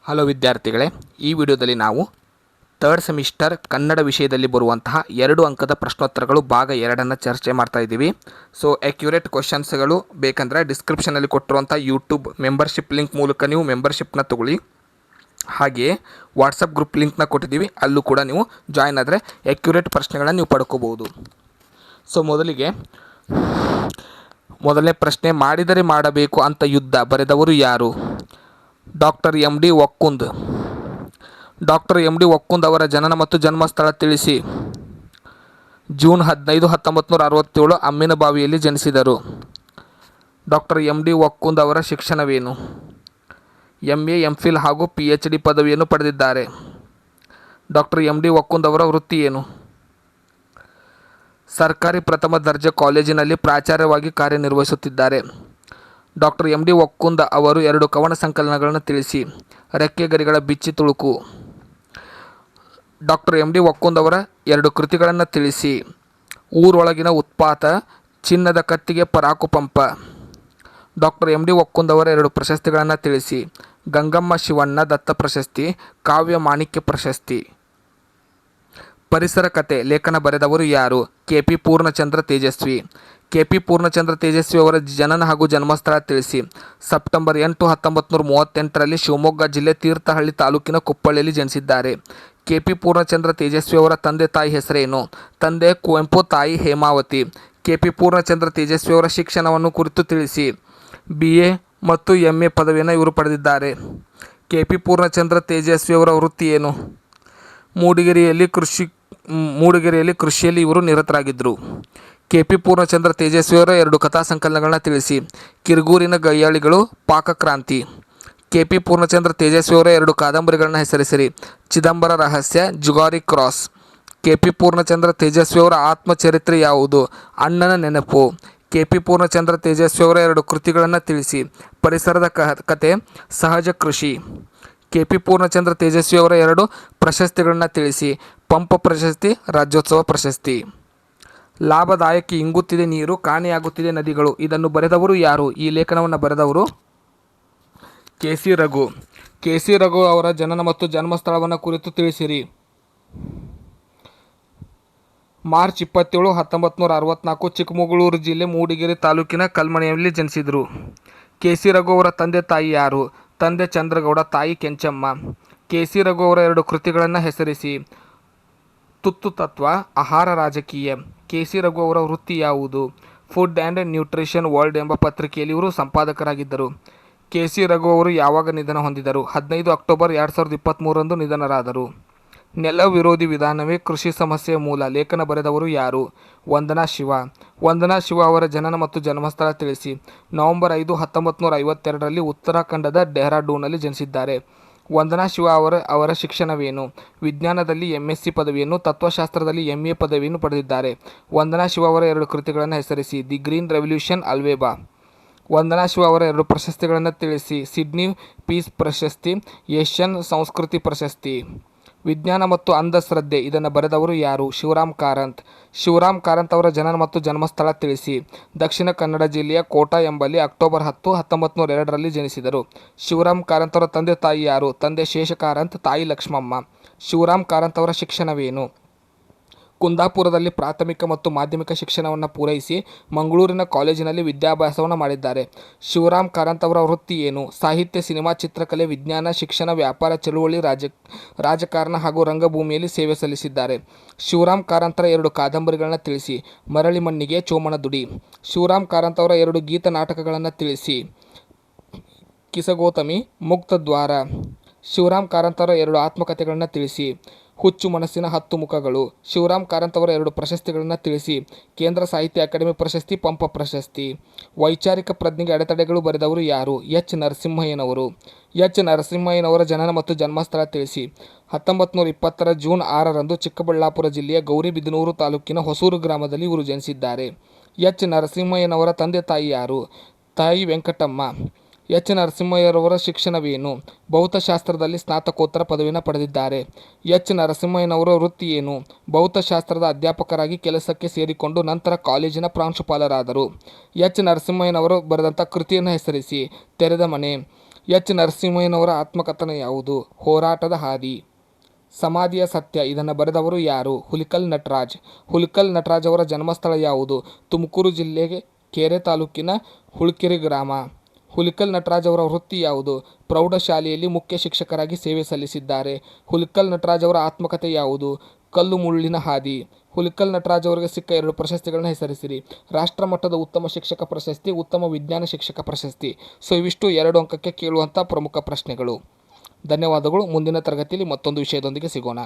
Hello ವಿದ್ಯಾರ್ಥಿಗಳೇ, ಈ ವಿಡಿಯೋದಲ್ಲಿ ನಾವು ಥರ್ಡ್ ಸೆಮಿಸ್ಟರ್ ಕನ್ನಡ ವಿಷಯದಲ್ಲಿ ಬರುವಂತಹ 2 ಅಂಕದ ಪ್ರಶ್ನೋತ್ತರಗಳು ಭಾಗ 2 ಚರ್ಚೆ ಮಾಡ್ತಾ ಇದ್ದೀವಿ. ಸೊ ಅಕ್ಯುರೇಟ್ ಕ್ವಶನ್ಸ್ಗಳು ಬೇಕಂದರೆ ಡಿಸ್ಕ್ರಿಪ್ಷನಲ್ಲಿ ಕೊಟ್ಟಿರುವಂಥ ಯೂಟ್ಯೂಬ್ ಮೆಂಬರ್ಶಿಪ್ ಲಿಂಕ್ ಮೂಲಕ ನೀವು ಮೆಂಬರ್ಶಿಪ್ನ ತಗೊಳ್ಳಿ. ಹಾಗೆಯೇ ವಾಟ್ಸಪ್ ಗ್ರೂಪ್ ಲಿಂಕ್ನ ಕೊಟ್ಟಿದ್ದೀವಿ, ಅಲ್ಲೂ ಕೂಡ ನೀವು ಜಾಯ್ನ್ ಆದರೆ ಅಕ್ಯುರೇಟ್ ಪ್ರಶ್ನೆಗಳನ್ನು ನೀವು ಪಡ್ಕೋಬೋದು. ಸೊ ಮೊದಲನೇ ಪ್ರಶ್ನೆ, ಮಾಡಿದರೆ ಮಾಡಬೇಕು ಅಂತ ಯುದ್ಧ ಬರೆದವರು ಯಾರು? Doctor M D Okkund. Doctor M D Okkund ಅವರ ಜನನ ಮತ್ತು ಜನ್ಮಸ್ಥಳ ತಿಳಿಸಿ. ಜೂನ್ 15, 1967 ಅಮ್ಮಿನಬಾವಿಯಲ್ಲಿ ಜನಿಸಿದರು. ಡಾಕ್ಟರ್ ಎಮ್ ಡಿ ಒಕ್ಕುಂದ್ ಅವರ ಶಿಕ್ಷಣವೇನು? MA, MPhil ಹಾಗೂ PhD ಪದವಿಯನ್ನು ಪಡೆದಿದ್ದಾರೆ. ಡಾಕ್ಟರ್ ಎಮ್ ಡಿ ಒಕ್ಕುಂದ್ ಅವರ ವೃತ್ತಿ ಏನು? ಸರ್ಕಾರಿ ಪ್ರಥಮ ದರ್ಜೆ ಕಾಲೇಜಿನಲ್ಲಿ ಪ್ರಾಚಾರ್ಯವಾಗಿ ಕಾರ್ಯನಿರ್ವಹಿಸುತ್ತಿದ್ದಾರೆ. ಡಾಕ್ಟರ್ ಎಮ್ ಡಿ ಒಕ್ಕುಂದ್ ಅವರು 2 ಕವನ ಸಂಕಲನಗಳನ್ನು ತಿಳಿಸಿ. ರೆಕ್ಕೆಗರಿಗಳ ಬಿಚ್ಚಿ Tuluku. Doctor M D Okkund ಅವರ 2 ಕೃತಿಗಳನ್ನು ತಿಳಿಸಿ. ಊರೊಳಗಿನ ಉತ್ಪಾತ, ಚಿನ್ನದ ಕತ್ತಿಗೆ ಪರಾಕು Pampa. Doctor M D Okkund ಅವರ 2 ಪ್ರಶಸ್ತಿಗಳನ್ನು ತಿಳಿಸಿ. ಗಂಗಮ್ಮ ಶಿವಣ್ಣ ದತ್ತ ಪ್ರಶಸ್ತಿ, ಕಾವ್ಯ ಮಾಣಿಕ್ಯ ಪ್ರಶಸ್ತಿ. ಪರಿಸರ ಕಥೆ ಲೇಖನ ಬರೆದವರು ಯಾರು? KP ಪೂರ್ಣಚಂದ್ರ ತೇಜಸ್ವಿ. KP ಪೂರ್ಣಚಂದ್ರ ತೇಜಸ್ವಿ ಅವರ ಜನನ ಹಾಗೂ ಜನ್ಮಸ್ಥಳ ತಿಳಿಸಿ. ಸೆಪ್ಟೆಂಬರ್ 8, 1938 ಶಿವಮೊಗ್ಗ ಜಿಲ್ಲೆ ತೀರ್ಥಹಳ್ಳಿ ತಾಲೂಕಿನ ಕುಪ್ಪಳ್ಳಿಯಲ್ಲಿ ಜನಿಸಿದ್ದಾರೆ. KP ಪೂರ್ಣಚಂದ್ರ ತೇಜಸ್ವಿ ಅವರ ತಂದೆ ತಾಯಿ ಹೆಸರೇನು? ತಂದೆ ಕುವೆಂಪು, ತಾಯಿ ಹೇಮಾವತಿ. KP ಪೂರ್ಣಚಂದ್ರ ತೇಜಸ್ವಿ ಅವರ ಶಿಕ್ಷಣವನ್ನು ಕುರಿತು ತಿಳಿಸಿ. BA ಮತ್ತು MA ಪದವಿಯನ್ನು ಇವರು ಪಡೆದಿದ್ದಾರೆ. KP ಪೂರ್ಣಚಂದ್ರ ತೇಜಸ್ವಿ ಅವರ ವೃತ್ತಿ ಏನು? ಮೂಡಿಗೆರೆಯಲ್ಲಿ ಕೃಷಿಯಲ್ಲಿ ಇವರು ನಿರತರಾಗಿದ್ದರು. KP ಪೂರ್ಣಚಂದ್ರ ತೇಜಸ್ವಿ ಅವರ 2 ಕಥಾ ಸಂಕಲನಗಳನ್ನ ತಿಳಿಸಿ. ಕಿರುಗೂರಿನ ಗಯ್ಯಾಳಿಗಳು, ಪಾಕಕ್ರಾಂತಿ. KP ಪೂರ್ಣಚಂದ್ರ ತೇಜಸ್ವಿ ಅವರ 2 ಕಾದಂಬರಿಗಳನ್ನ ಹೆಸರಿಸಿರಿ. ಚಿದಂಬರ ರಹಸ್ಯ, ಜುಗಾರಿ ಕ್ರಾಸ್. KP ಪೂರ್ಣಚಂದ್ರ ತೇಜಸ್ವಿ ಅವರ ಆತ್ಮಚರಿತ್ರೆ ಯಾವುದು? ಅಣ್ಣನ ನೆನಪು. KP ಪೂರ್ಣಚಂದ್ರ ತೇಜಸ್ವಿ ಅವರ 2 ಕೃತಿಗಳನ್ನು ತಿಳಿಸಿ. ಪರಿಸರದ ಕತೆ, ಸಹಜ ಕೃಷಿ. KP ಪೂರ್ಣಚಂದ್ರ ತೇಜಸ್ವಿ ಅವರ 2 ಪ್ರಶಸ್ತಿಗಳನ್ನು ತಿಳಿಸಿ. ಪಂಪ ಪ್ರಶಸ್ತಿ, ರಾಜ್ಯೋತ್ಸವ ಪ್ರಶಸ್ತಿ. ಲಾಭದಾಯಕಿ ಇಂಗುತ್ತಿದೆ ನೀರು, ಕಾಣೆಯಾಗುತ್ತಿದೆ ನದಿಗಳು. ಇದನ್ನು ಬರೆದವರು ಯಾರು? ಈ ಲೇಖನವನ್ನು ಬರೆದವರು KC ರಘು. KC ರಘು ಅವರ ಜನನ ಮತ್ತು ಜನ್ಮಸ್ಥಳವನ್ನು ಕುರಿತು ತಿಳಿಸಿರಿ. ಮಾರ್ಚ್ 27, 1964 ಚಿಕ್ಕಮಗಳೂರು ಜಿಲ್ಲೆ ಮೂಡಿಗೆರೆ ತಾಲೂಕಿನ ಕಲ್ಮನೆಯಲ್ಲಿ ಜನಿಸಿದರು. KC ರಘು ಅವರ ತಂದೆ ತಾಯಿ ಯಾರು? ತಂದೆ ಚಂದ್ರಗೌಡ, ತಾಯಿ ಕೆಂಚಮ್ಮ. KC ರಘು ಅವರ 2 ಕೃತಿಗಳನ್ನು ಹೆಸರಿಸಿ. ತುತ್ತು ತತ್ವ, ಆಹಾರ ರಾಜಕೀಯ. KC ರಘು ಅವರ ವೃತ್ತಿ ಯಾವುದು? ಫುಡ್ ಆ್ಯಂಡ್ ನ್ಯೂಟ್ರಿಷನ್ ವರ್ಲ್ಡ್ ಎಂಬ ಪತ್ರಿಕೆಯಲ್ಲಿ ಇವರು ಸಂಪಾದಕರಾಗಿದ್ದರು. KC ರಘು ಅವರು ಯಾವಾಗ ನಿಧನ ಹೊಂದಿದರು? 15 ಅಕ್ಟೋಬರ್ 2023 ನಿಧನರಾದರು. ನೆಲ ವಿರೋಧಿ ವಿಧಾನವೇ ಕೃಷಿ ಸಮಸ್ಯೆಯ ಮೂಲ. ಲೇಖನ ಬರೆದವರು ಯಾರು? ವಂದನಾ ಶಿವ. ವಂದನಾ ಶಿವ ಅವರ ಜನನ ಮತ್ತು ಜನ್ಮಸ್ಥಳ ತಿಳಿಸಿ. ನವೆಂಬರ್ 5, 1952 ಉತ್ತರಾಖಂಡದ ಡೆಹ್ರಾಡೂನ್ನಲ್ಲಿ ಜನಿಸಿದ್ದಾರೆ. ವಂದನಾ ಶಿವ ಅವರ ಶಿಕ್ಷಣವೇನು? ವಿಜ್ಞಾನದಲ್ಲಿ MSc ಪದವಿಯನ್ನು, ತತ್ವಶಾಸ್ತ್ರದಲ್ಲಿ MA ಪದವಿಯನ್ನು ಪಡೆದಿದ್ದಾರೆ. ವಂದನಾ ಶಿವ ಅವರ 2 ಕೃತಿಗಳನ್ನು ಹೆಸರಿಸಿ. ದಿ ಗ್ರೀನ್ ರೆವಲ್ಯೂಷನ್, ಅಲ್ವೇಬಾ. ವಂದನಾ ಶಿವ ಅವರ 2 ಪ್ರಶಸ್ತಿಗಳನ್ನು ತಿಳಿಸಿ. ಸಿಡ್ನಿ ಪೀಸ್ ಪ್ರಶಸ್ತಿ, ಏಷ್ಯನ್ ಸಂಸ್ಕೃತಿ ಪ್ರಶಸ್ತಿ. ವಿಜ್ಞಾನ ಮತ್ತು ಅಂಧಶ್ರದ್ಧೆ ಇದನ್ನು ಬರೆದವರು ಯಾರು? ಶಿವರಾಮ್ ಕಾರಂತ್. ಶಿವರಾಮ್ ಕಾರಂತ್ ಅವರ ಜನನ ಮತ್ತು ಜನ್ಮಸ್ಥಳ ತಿಳಿಸಿ. ದಕ್ಷಿಣ ಕನ್ನಡ ಜಿಲ್ಲೆಯ ಕೋಟಾ ಎಂಬಲ್ಲಿ ಅಕ್ಟೋಬರ್ 10, 1902 ಜನಿಸಿದರು. ಶಿವರಾಮ್ ಕಾರಂತ್ ಅವರ ತಂದೆ ತಾಯಿ ಯಾರು? ತಂದೆ ಶೇಷ ಕಾರಂತ್, ತಾಯಿ ಲಕ್ಷ್ಮಮ್ಮ. ಶಿವರಾಮ್ ಕಾರಂತ್ ಅವರ ಶಿಕ್ಷಣವೇನು? ಕುಂದಾಪುರದಲ್ಲಿ ಪ್ರಾಥಮಿಕ ಮತ್ತು ಮಾಧ್ಯಮಿಕ ಶಿಕ್ಷಣವನ್ನು ಪೂರೈಸಿ ಮಂಗಳೂರಿನ ಕಾಲೇಜಿನಲ್ಲಿ ವಿದ್ಯಾಭ್ಯಾಸವನ್ನು ಮಾಡಿದ್ದಾರೆ. ಶಿವರಾಮ್ ಕಾರಂತ್ ಅವರ ವೃತ್ತಿ ಏನು? ಸಾಹಿತ್ಯ, ಸಿನಿಮಾ, ಚಿತ್ರಕಲೆ, ವಿಜ್ಞಾನ, ಶಿಕ್ಷಣ, ವ್ಯಾಪಾರ, ಚಳುವಳಿ, ರಾಜಕಾರಣ ಹಾಗೂ ರಂಗಭೂಮಿಯಲ್ಲಿ ಸೇವೆ ಸಲ್ಲಿಸಿದ್ದಾರೆ. ಶಿವರಾಮ್ ಕಾರಂತರ 2 ಕಾದಂಬರಿಗಳನ್ನು ತಿಳಿಸಿ. ಮರಳಿ ಮಣ್ಣಿಗೆ, ಚೋಮನ ದುಡಿ. ಶಿವರಾಮ್ ಕಾರಂತ್ ಅವರ 2 ಗೀತ ನಾಟಕಗಳನ್ನು ತಿಳಿಸಿ. ಕಿಸಗೋತಮಿ, ಮುಕ್ತದ್ವಾರ. ಶಿವರಾಮ್ ಕಾರಂತ್ ಅವರ 2 ಆತ್ಮಕಥೆಗಳನ್ನು ತಿಳಿಸಿ. ಹುಚ್ಚು ಮನಸ್ಸಿನ 10 ಮುಖಗಳು. ಶಿವರಾಮ್ ಕಾರಂತ್ ಅವರ 2 ಪ್ರಶಸ್ತಿಗಳನ್ನು ತಿಳಿಸಿ. ಕೇಂದ್ರ ಸಾಹಿತ್ಯ ಅಕಾಡೆಮಿ ಪ್ರಶಸ್ತಿ, ಪಂಪ ಪ್ರಶಸ್ತಿ. ವೈಚಾರಿಕ ಪ್ರಜ್ಞೆಗೆ ಅಡೆತಡೆಗಳು ಬರೆದವರು ಯಾರು? H. ನರಸಿಂಹಯ್ಯನವರು. H. ನರಸಿಂಹಯ್ಯನವರ ಜನನ ಮತ್ತು ಜನ್ಮಸ್ಥಳ ತಿಳಿಸಿ. 1920 ಜೂನ್ 6 ಚಿಕ್ಕಬಳ್ಳಾಪುರ ಜಿಲ್ಲೆಯ ಗೌರಿಬಿದನೂರು ತಾಲೂಕಿನ ಹೊಸೂರು ಗ್ರಾಮದಲ್ಲಿ ಇವರು ಜನಿಸಿದ್ದಾರೆ. H. ನರಸಿಂಹಯ್ಯನವರ ತಂದೆ ತಾಯಿ ಯಾರು? ತಾಯಿ ವೆಂಕಟಮ್ಮ. H. ನರಸಿಂಹಯ್ಯನವರ ಶಿಕ್ಷಣವೇನು? ಭೌತಶಾಸ್ತ್ರದಲ್ಲಿ ಸ್ನಾತಕೋತ್ತರ ಪದವಿಯನ್ನು ಪಡೆದಿದ್ದಾರೆ. H. ನರಸಿಂಹಯ್ಯನವರ ವೃತ್ತಿ ಏನು? ಭೌತಶಾಸ್ತ್ರದ ಅಧ್ಯಾಪಕರಾಗಿ ಕೆಲಸಕ್ಕೆ ಸೇರಿಕೊಂಡು ನಂತರ ಕಾಲೇಜಿನ ಪ್ರಾಂಶುಪಾಲರಾದರು. H. ನರಸಿಂಹಯ್ಯನವರು ಬರೆದಂಥ ಕೃತಿಯನ್ನು ಹೆಸರಿಸಿ. ತೆರೆದ ಮನೆ. ಎಚ್ ನರಸಿಂಹಯ್ಯನವರ ಆತ್ಮಕಥನ ಯಾವುದು? ಹೋರಾಟದ ಹಾದಿ. ಸಮಾಧಿಯ ಸತ್ಯ ಇದನ್ನು ಬರೆದವರು ಯಾರು? ಹುಲಿಕಲ್ ನಟರಾಜ್. ಹುಲಿಕಲ್ ನಟರಾಜ್ ಅವರ ಜನ್ಮಸ್ಥಳ ಯಾವುದು? ತುಮಕೂರು ಜಿಲ್ಲೆಗೆ ಕೆರೆ ತಾಲೂಕಿನ ಹುಲ್ಕೆರೆ ಗ್ರಾಮ. ಹುಲಿಕಲ್ ನಟರಾಜ್ ಅವರ ವೃತ್ತಿ ಯಾವುದು? ಪ್ರೌಢಶಾಲೆಯಲ್ಲಿ ಮುಖ್ಯ ಶಿಕ್ಷಕರಾಗಿ ಸೇವೆ ಸಲ್ಲಿಸಿದ್ದಾರೆ. ಹುಲಿಕಲ್ ನಟರಾಜ್ ಅವರ ಆತ್ಮಕಥೆ ಯಾವುದು? ಕಲ್ಲು ಮುಳ್ಳಿನ ಹಾದಿ. ಹುಲಿಕಲ್ ನಟರಾಜ್ ಅವರಿಗೆ ಸಿಕ್ಕ 2 ಪ್ರಶಸ್ತಿಗಳನ್ನು ಹೆಸರಿಸಿರಿ. ರಾಷ್ಟ್ರಮಟ್ಟದ ಉತ್ತಮ ಶಿಕ್ಷಕ ಪ್ರಶಸ್ತಿ, ಉತ್ತಮ ವಿಜ್ಞಾನ ಶಿಕ್ಷಕ ಪ್ರಶಸ್ತಿ. ಸೊ ಇವಿಷ್ಟು 2 ಅಂಕಕ್ಕೆ ಕೇಳುವಂಥ ಪ್ರಮುಖ ಪ್ರಶ್ನೆಗಳು. ಧನ್ಯವಾದಗಳು. ಮುಂದಿನ ತರಗತಿಯಲ್ಲಿ ಮತ್ತೊಂದು ವಿಷಯದೊಂದಿಗೆ ಸಿಗೋಣ.